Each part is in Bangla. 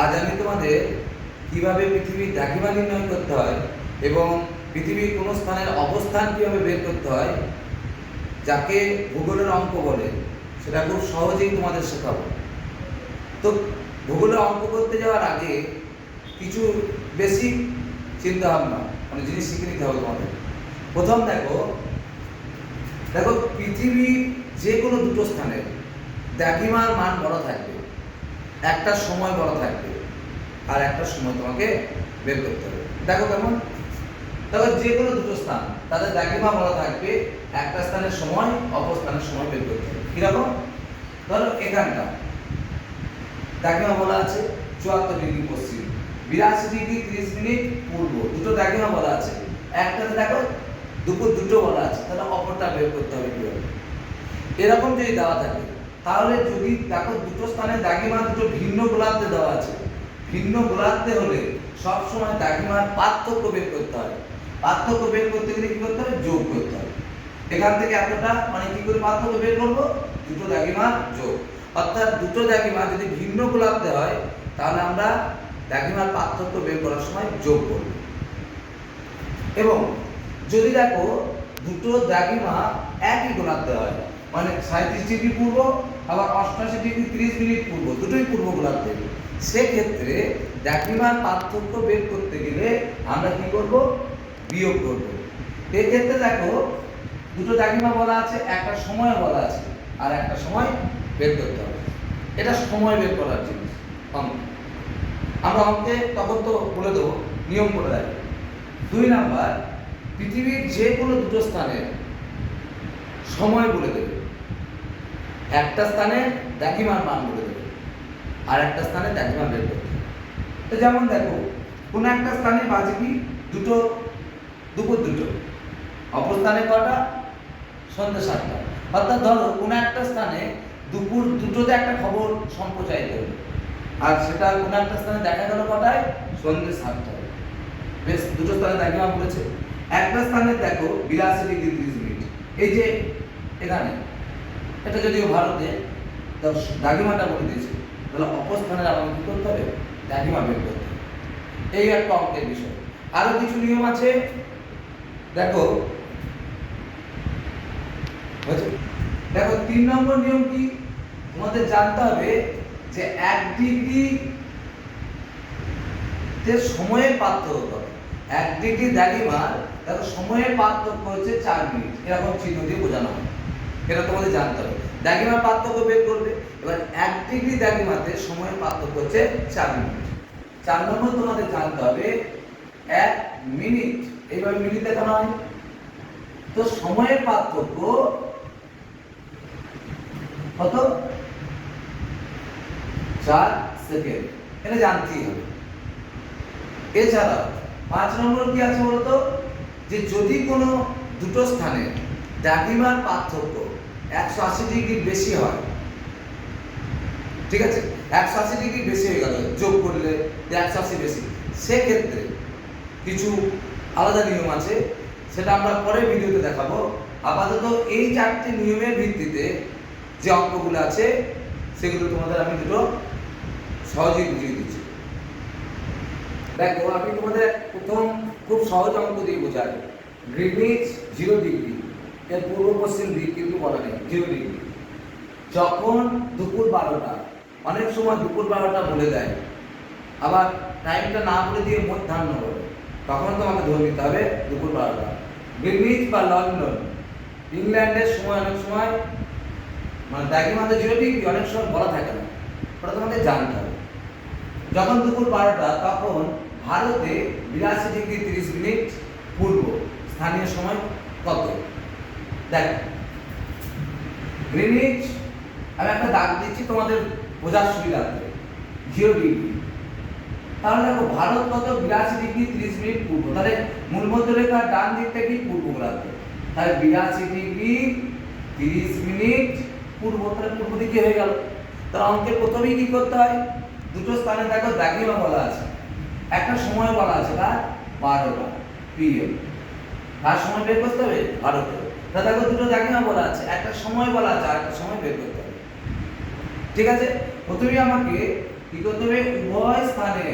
আজ আমি তোমাদের কিভাবে পৃথিবীর দ্রাঘিমা নির্ণয় করতে হয় এবং পৃথিবীর কোন স্থানের অবস্থান কিভাবে বের করতে হয়, যাকে ভূগোলের অঙ্ক বলে, সেটা খুব সহজেই তোমাদের শেখাবো। তো ভূগোলের অঙ্ক করতে যাওয়ার আগে কিছু বেসিক চিন্তা ভাবনা মানে জিনিস শিখে নিতে হবে তোমাদের। প্রথম দেখো পৃথিবীর যে কোনো দুটো স্থানের দ্রাঘিমার মান বড় থাকবে, একটা সময় বড় থাকবে, আর একটা সময় তোমাকে বের করতে হবে। দেখো কেমন, দেখো যে কোনো দুটো স্থান তাদের দ্রাঘিমা বড় থাকবে, একটা স্থানের সময় অপর স্থানের সময় বের করতে হবে। কিরকম? ধরো এখানটা দ্রাঘিমা বলা আছে 74 ডিগ্রি পশ্চিম, 82 ডিগ্রি 30 মিনিট পূর্ব, দুটো দ্রাঘিমা বলা আছে। একটাতে দেখো দুপুর দুটো বলা আছে, তাহলে অপরটা বের করতে হবে কিভাবে। এরকম যদি দেওয়া থাকে, তাহলে যদি দেখো দুটো স্থানের দ্রাঘিমা দুটো ভিন্ন গোলার্ধে দেওয়া আছে, ভিন্ন গোলার্ধে হলে সব সময় দ্রাঘিমার পার্থক্য বের করতে হয়। পার্থক্য বের করতে গেলে কি করতে হবে? যোগ করতে হবে। এখান থেকে এতটা মানে কি করে পার্থক্য বের করব? দুটো দ্রাঘিমার যোগ। অর্থাৎ দুটো দ্রাঘিমা যদি ভিন্ন গোলার্ধে হয়, তাহলে আমরা দ্রাঘিমার পার্থক্য বের করার সময় যোগ করব। এবং যদি দেখো দুটো দ্রাঘিমা একই গোলার্ধে হয়, মানে 37 ডিগ্রি পূর্ব আবার 88 ডিগ্রি 30 মিনিট পূর্ব, দুটোই পূর্ব গোলার্ধে, সেক্ষেত্রে দ্রাঘিমার পার্থক্য বের করতে গেলে আমরা কি করব? বিয়োগ করব। এক্ষেত্রে দেখো দুটো দ্রাঘিমা বলা আছে, একটা সময় বলা আছে, আর একটা সময় বের করতে হবে। এটা সময় বের করার জিনিস অঙ্ক। আমরা অঙ্কে তখন তো বলে দেবো, নিয়ম করে দেয়। 2 নাম্বার, পৃথিবীর যে কোনো দুটো স্থানের সময় বলে দেবে, একটা স্থানে দ্রাঘিমার মান বলে দেবে, আর একটা স্থানে দ্রাঘিমা বের করতে হবে। তো যেমন দেখো কোন একটা স্থানে বাজে কি দুপুর দুটো, অপর স্থানে কটা? সন্ধ্যে 7টা। অর্থাৎ ধরো কোন একটা স্থানে দুপুর দুটোতে একটা খবর সম্প্রচারিত হলো, আর সেটা কোন একটা স্থানে দেখা গেল কটায়? সন্ধ্যে 7টায়। বেশ, দুটো স্থানে দ্রাঘিমা বলেছে। একটা স্থানে দেখো 82 ডিগ্রি 30 মিনিট, এই যে এখানে, এটা যদিও ভারতে, তো দ্রাঘিমাটা বলে দিয়েছে, তাহলে অপর স্থানের আমাকে কি করতে হবে? দ্রাঘিমা বের করতে হবে। এই একটা অঙ্কের বিষয়। আরো কিছু নিয়ম আছে, দেখো দেখো 3 নম্বর নিয়ম কি? তোমাদের জানতে হবে যে 1 ডিগ্রি তে সময়ের পার্থক্য কত। 1 ডিগ্রি দ্রাঘিমার দেখো সময়ের পার্থক্য হচ্ছে 4 মিনিট, এরকম চিহ্ন দিয়ে বোঝানো হয়। এটা তোমাদের জানতে হবে। দ্রাঘিমার পার্থক্য বের করবে। এবার 1 ডিগ্রি দ্রাঘিমাতে সময়ের পার্থক্য হচ্ছে 4 মিনিট। 4 নম্বর তোমাদের জানতে হবে 1 মিনিট, এইভাবে মিনিট দেখানো হয়। তো সময়ের পার্থক্য কত? 4 সেকেন্ড, এটা জানতেই হবে। এছাড়া 5 নম্বর কি আছে বলতো? যে যদি কোনো দুটো স্থানে দ্রাঘিমার পার্থক্য 180 ডিগ্রি বেশি হয়, ঠিক আছে, 180 ডিগ্রি বেশি হয়ে গেল, যোগ করলে 180 বেশি, সেক্ষেত্রে কিছু আলাদা নিয়ম আছে, সেটা আমরা পরে ভিডিওতে দেখাবো। আপাতত এই 4টি নিয়মের ভিত্তিতে যে অঙ্কগুলো আছে সেগুলো তোমাদের আমি দুটো সহজেই বুঝিয়ে দিচ্ছি। দেখো আমি তোমাদের প্রথম খুব সহজ অঙ্ক দিয়ে বোঝাই। গ্রিনিচ 0 ডিগ্রি, এর পূর্ব পশ্চিম দিক কিন্তু বলা নেই, 0 ডিগ্রি। যখন দুপুর 12টা, অনেক সময় দুপুর 12টা বলে দেয়, আবার টাইমটা না বলে দিয়ে মধ্যাহ্ন বলে, তখন তোমাকে ধরে নিতে হবে দুপুর 12টা। গ্রিনিচ বা লন্ডন, ইংল্যান্ডের সময় অনেক সময় মানে দ্রাঘিমাতে 0 ডিগ্রি, অনেক সময় বলা থাকে না, ওটা তোমাকে জানতে হবে। যখন দুপুর 12টা, তখন ভারতে 82 ডিগ্রি 30 মিনিট পূর্ব, স্থানীয় সময় কত? দেখ গ্রিনিচ, আমি একটা দাগ দিচ্ছি তোমাদের বোঝার সুবিধার্থে, 0 ডিগ্রি। তাহলে দেখো ভারত কত? 82 ডিগ্রি 30 মিনিট পূর্ব, তাহলে মূলমধ্যরেখার ডান দিকটা কি? পূর্ব গোলার্ধ, তাহলে 82 ডিগ্রি 30 মিনিট পূর্ব, তাহলে পূর্ব দিকে হয়ে গেল। তাহলে অঙ্কের প্রথমেই কি করতে হয়? দুটো স্থানে দেখো দ্রাঘিমা বলা আছে, একটা সময় বলা আছে, তার 12টা পিএম, তার সময় বের করতে হবে ভারতে। তাহলে দেখো দুটো দ্রাঘিমা বলা আছে, একটা সময় বলা আছে আর একটা সময় বের করতে হবে। ঠিক আছে, প্রথমেই আমাকে কি করতে হবে, উভয় স্থানে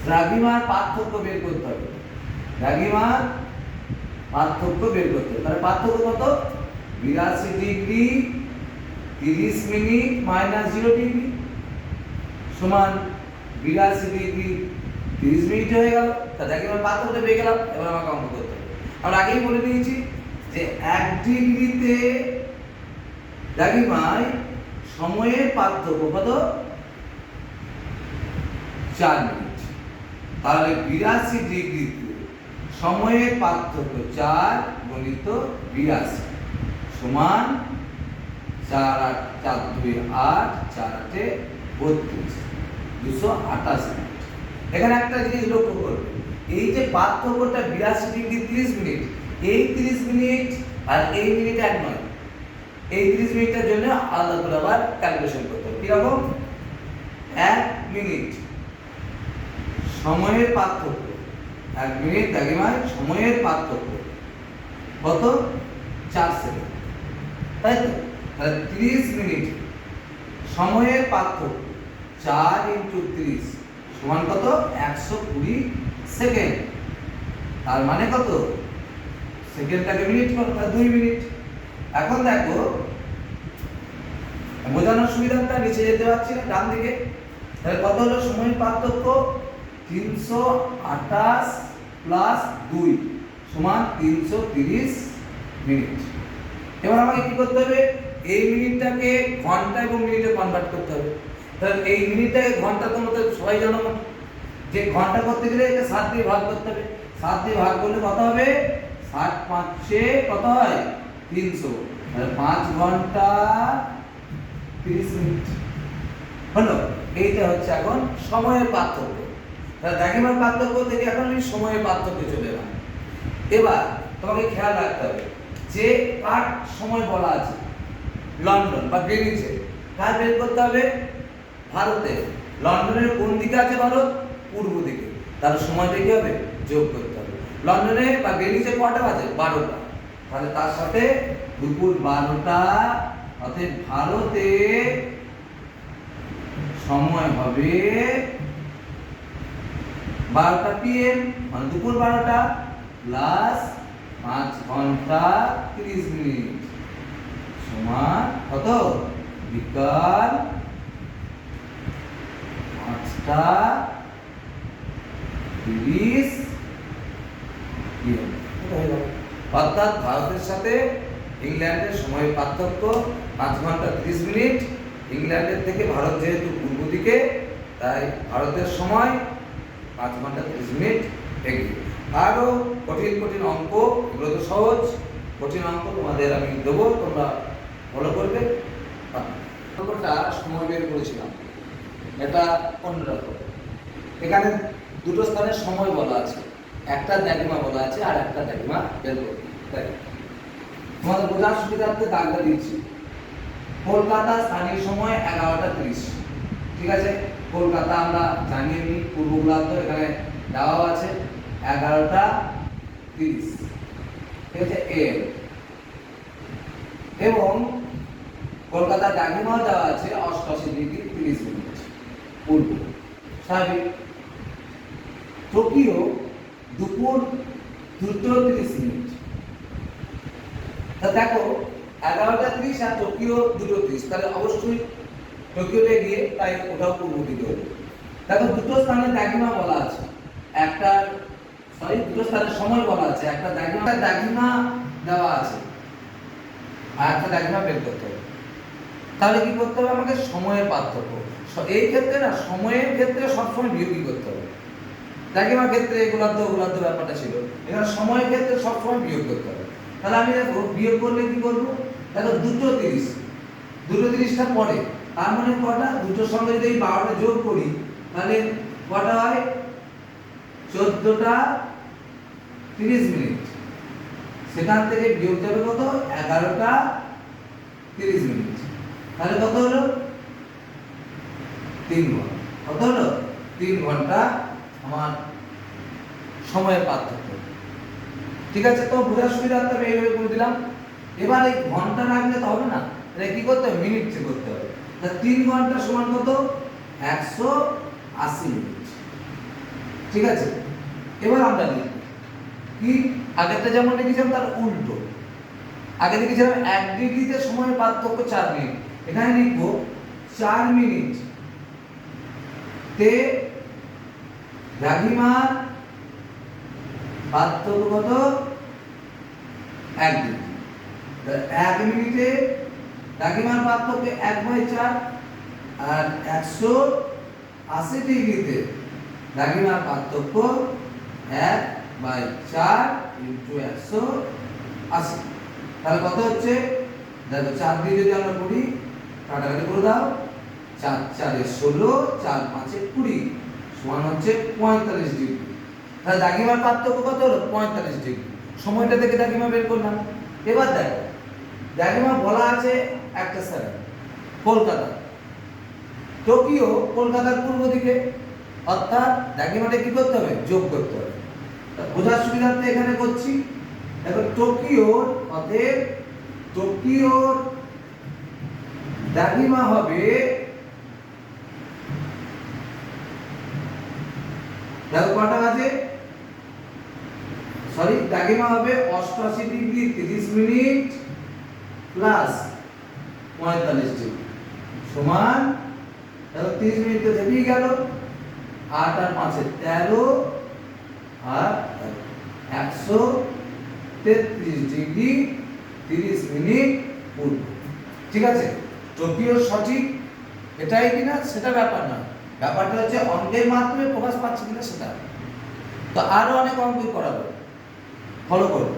দ্রাঘিমার পার্থক্য বের করতে হবে। দ্রাঘিমার পার্থক্য বের করতে হবে। তাহলে পার্থক্য কত, 82 ডিগ্রি 30 মিনিট মাইনাস 0 ডিগ্রি সমান 82 ডিগ্রি 30 মিনিট হয়ে গেল। তাহলে দ্রাঘিমার পার্থক্যটা পেয়ে গেলাম। এবার আমাকে অঙ্ক করতে হবে। আমরা আগেই বলে দিয়েছি যে 1 ডিগ্রিতে দ্রাঘিমায় সময়ের পার্থক্য কত, 4 মিনিট। তাহলে 82 ডিগ্রিতে সময়ের পার্থক্য 4 গুণিত 82 সমান 4 8 4 2 8 4 8 32 228 মিনিট। এখানে একটা জিনিস লক্ষ্য করবে, এই যে পার্থক্যটা 82 ডিগ্রি 30 মিনিট, এই 30 মিনিট আর এই মিনিট এক নয়। এই 30 মিনিটের জন্য আলাদা করে আবার ক্যালকুলেশন করতে হবে। কিরকম, 1 মিনিট সময়ের পার্থক্য, 1 মিনিট দ্রাঘিমায় সময়ের পার্থক্য কত, 4 সেকেন্ড, তাই তো? তাহলে 30 মিনিট সময়ের পার্থক্য 4 × 30 সমান কত, 120 সেকেন্ড। তার মানে কত, সেকেন্ডটাকে মিনিট করতে হয় 2 মিনিট। এখন দেখো বোঝানোর সুবিধাটা, নিচে যেতে পারছি না, ডান দিকে। তাহলে কত হলো সময়ের পার্থক্য, 328 প্লাস 2 সমান 330 মিনিট। এবার আমাকে কি করতে হবে, এই মিনিটটাকে ঘন্টা এবং মিনিটে কনভার্ট করতে হবে। তাহলে এই মিনিটটাকে ঘন্টা, তোমরা তো সবাই জানো যে ঘন্টা করতে গেলে এটা 7 দিয়ে ভাগ করতে হবে। 7 দিয়ে ভাগ করলে কত হবে, 7 5 কত হয়, 300। তাহলে 5 ঘন্টা 30 মিনিট হলো। এইটা হচ্ছে এখন সময়ের পার্থক্য। তাহলে দ্রাঘিমার পার্থক্য থেকে এখন আমি সময়ের পার্থক্য চলে এলাম। এবার তোমাকে খেয়াল রাখতে হবে যে কার সময় বলা আছে, লন্ডন বা গ্রিনিচে, কার বের করতে হবে, ভারতে। লন্ডনের কোন দিকে আছে ভারত, পূর্ব দিকে। তাহলে সময়টা কি হবে, যোগ করতে হবে। লন্ডনে বা গ্রিনিচে কটা বাজে, 12টা। তাহলে তার সাথে দুপুর 12টা, অর্থাৎ ভারতে সময় হবে 12টা PM, মানে দুপুর 12টা প্লাস 5 ঘন্টা 30 মিনিট সমান কত, বিকাল 5টা 30 PM। অর্থাৎ ভারতের সাথে ইংল্যান্ডের সময়ের পার্থক্য 5 ঘন্টা 30 মিনিট। ইংল্যান্ডের থেকে ভারত যেহেতু পূর্ব দিকে, তাই ভারতের সময় 5 ঘন্টা 30 মিনিট এগিয়ে। আরও কঠিন কঠিন অঙ্ক, এগুলো তো সহজ, কঠিন অঙ্ক তোমাদের আমি দেবো, তোমরা ফলো করবে। অঙ্কটা সময় বের করেছিলাম, এটা অন্যরকম। এখানে দুটো স্থানের সময় বলা আছে, একটা দ্রাঘিমা বলা আছে আর একটা দ্রাঘিমা বের করবে। তাই তোমাদের বোঝার সুবিধার্থে দাগটা দিচ্ছি। কলকাতা স্থানীয় সময় 11টা 30। ঠিক আছে, কলকাতা আমরা জানিয়ে নিই, পূর্ব গোলার্ধ এখানে দেওয়া আছে 11টা 30। ঠিক আছে, AM। এবং কলকাতা দ্রাঘিমাও দেওয়া আছে 88 ডিগ্রি 30 মিনিট পূর্ব, স্বাভাবিক। টোকিও দুপুর 2টা 30 মিনিট। তা দেখো 11টা 30 আর টোকিও 2টা 30, তাহলে অবশ্যই টোকিওতে গিয়ে, তাই ওটাও পূর্ব দিকে হবে। দেখো দুটো স্থানের দ্রাঘিমা বলা আছে, একটা দুটো স্থানের সময় বলা আছে, একটা দ্রাঘিমা দেওয়া আছে আর একটা দ্রাঘিমা বের করতে হবে। তাহলে কি করতে হবে, আমাকে সময়ের পার্থক্য। এই ক্ষেত্রে না, সময়ের ক্ষেত্রে সবসময় বিয়োগই করতে হবে। দ্রাঘিমার ক্ষেত্রে গোলার্ধ ব্যাপারটা ছিল, এখানে সময়ের ক্ষেত্রে সবসময় বিয়োগ করতে হবে। তাহলে আমি দেখো বিয়োগ করলে কি করবো, দেখো 2টো 30, 2টো 30টা পরে, তার মানে কটা, দুটোর সঙ্গে যদি 12টা যোগ করি তাহলে কটা হয়, 14টা 30 মিনিট। সেখান থেকে বিয়োগ যাবে কত, 11টা 30 মিনিট। তাহলে কত হলো, 3 ঘন্টা। কত হলো, 3 ঘন্টা আমার সময়ের পার্থক্য। ঠিক আছে, তো বোঝার সুবিধা আমি এইভাবে করে দিলাম। এবার এই ঘন্টা রাখলে তো হবে না, এটা কি করতে হবে? মিনিটে করতে হবে। তা 3 ঘন্টা সমান কত? 180 মিনিট। ঠিক আছে, এবার আমরা লিখব কি, আগেরটা যেমন লিখেছিলাম তার উল্টো। আগে লিখেছিলাম 1 ডিগ্রিতে সময়ের পার্থক্য 4 মিনিট, এখানে লিখব 4 মিনিট তে দ্রাঘিমার পার্থক্য কত? 1 ডিগ্রি। 1 মিনিটে দ্রাঘিমার পার্থক্য 1/4, আর 180 ডিগ্রিতে দ্রাঘিমার পার্থক্য 1/4 ইন্টু 180। তাহলে কত হচ্ছে? দেখো 4 দিয়ে যদি আমরা করি, কাটাকাটি করে দাও, 4 4 16, 4 5 20 সমান হচ্ছে 45 ডিগ্রি। তাহলে দ্রাঘিমার পার্থক্য কত হলো? 45 ডিগ্রি। সময়টা থেকে দ্রাঘিমা বের করলাম। এবার দেখো দ্রাঘিমা বলা আছে একটা স্থানে, কলকাতা। টোকিও কলকাতার পূর্ব দিকে, অর্থাৎ দ্রাঘিমাটা কি করতে হবে? যোগ করতে হবে। বোঝার সুবিধার্থে এখানে করছি। দেখো টোকিওর, অতএব টোকিওর দ্রাঘিমা হবে, দেখো কটা বাজে, সরি, দ্রাঘিমা হবে 88 ডিগ্রি 30 মিনিট প্লাস 45 ডিগ্রি সমান, দেখো 30 মিনিট তো থেকেই গেল, 8 আর 5 13, আর 133 ডিগ্রি 30 মিনিট পূর্ব। ঠিক আছে, টোকিও সঠিক এটাই কিনা সেটা ব্যাপার না, ব্যাপারটা হচ্ছে অঙ্কের মাধ্যমে প্রকাশ পাচ্ছে কিনা সেটা। তো আরো অনেক অঙ্ক করাবো, ফলো করো।